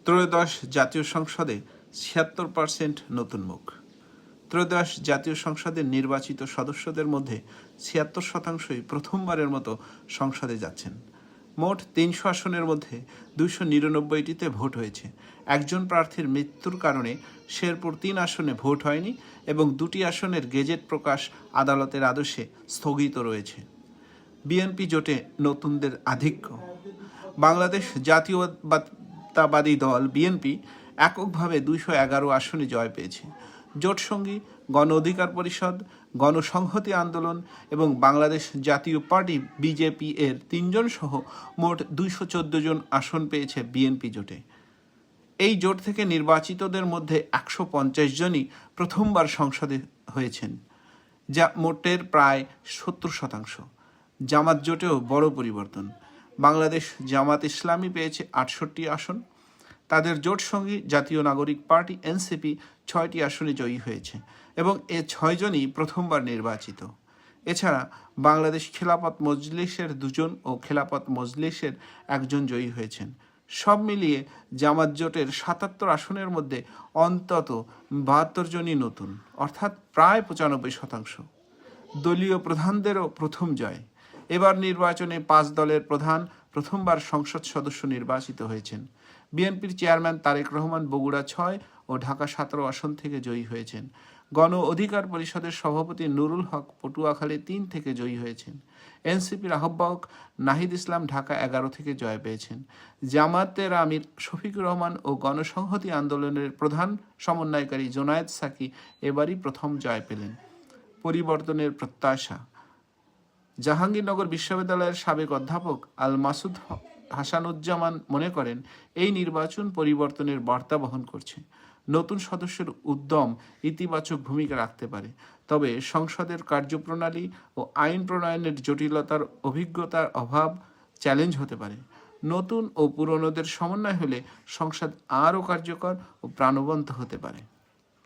ত্রয়োদশ জাতীয় সংসদে ৭৬% নতুন মুখ। ত্রয়োদশ জাতীয় সংসদের নির্বাচিত সদস্যদের মধ্যে ৭৬% প্রথমবারের মতো সংসদে যাচ্ছেন। মোট ৩০০ আসনের মধ্যে ২৯৯টিতে ভোট হয়েছে। একজন প্রার্থীর মৃত্যুর কারণে শেরপুর ৩ আসনে ভোট হয়নি এবং ২টি আসনের গেজেট প্রকাশ আদালতের আদেশে স্থগিত রয়েছে। বিএনপি জোটে নতুনদের আধিক্য। বাংলাদেশ জাতীয়তাবাদী দল বিএনপি এককভাবে ২১১ আসনে জয় পেয়েছে। জোটসঙ্গী গণ অধিকার পরিষদ, গণসংহতি আন্দোলন এবং বাংলাদেশ জাতীয় পার্টি বিজেপি এর ৩ জন সহ মোট ২১৪ জন আসন পেয়েছে বিএনপি জোটে। এই জোট থেকে নির্বাচিতদের মধ্যে ১৫০ জনই প্রথমবার সংসদে হয়েছেন, যা মোটের প্রায় ৭০%। জামাত জোটেও বড় পরিবর্তন। বাংলাদেশ জামাত ইসলামী পেয়েছে ৬৮ আসন। তাদের জোট সঙ্গী জাতীয় নাগরিক পার্টি এনসিপি ৬টি আসনে জয়ী হয়েছে এবং এ ৬ জনই প্রথমবার নির্বাচিত। এছাড়া বাংলাদেশ খেলাফত মজলিসের ২ জন ও খেলাফত মজলিসের ১ জন জয়ী হয়েছেন। সব মিলিয়ে জামাত জোটের ৭৭ আসনের মধ্যে অন্তত ৭২ জনই নতুন, অর্থাৎ প্রায় ৯৫%। দলীয় প্রধানদেরও প্রথম জয়। এবার নির্বাচনে ৫ দলের প্রধান প্রথমবার সংসদ সদস্য নির্বাচিত হয়েছেন। বিএনপির চেয়ারম্যান তারেক রহমান বগুড়া ৬ ও ঢাকা ১৭ আসন থেকে জয়ী হয়েছেন। গণ অধিকার পরিষদের সভাপতি নুরুল হক পটুয়াখালী ৩ থেকে জয়ী হয়েছেন। এনসিপির আহ্বায়ক নাহিদ ইসলাম ঢাকা ১১ থেকে জয় পেয়েছেন। জামাতের আমির শফিকুর রহমান ও গণসংহতি আন্দোলনের প্রধান সমন্বয়কারী জোনায়েদ সাকি এবারই প্রথম জয় পেলেন। পরিবর্তনের প্রত্যাশা। জাহাঙ্গীরনগর বিশ্ববিদ্যালয়ের সাবেক অধ্যাপক আল মাসুদ হাসানুজ্জামান মনে করেন, এই নির্বাচন পরিবর্তনের বার্তা বহন করছে। নতুন সদস্যের উদ্যম ইতিবাচক ভূমিকা রাখতে পারে, তবে সংসদের কার্যপ্রণালী ও আইন প্রণয়নের জটিলতার অভিজ্ঞতার অভাব চ্যালেঞ্জ হতে পারে। নতুন ও পুরনোদের সমন্বয় হলে সংসদ আরও কার্যকর ও প্রাণবন্ত হতে পারে।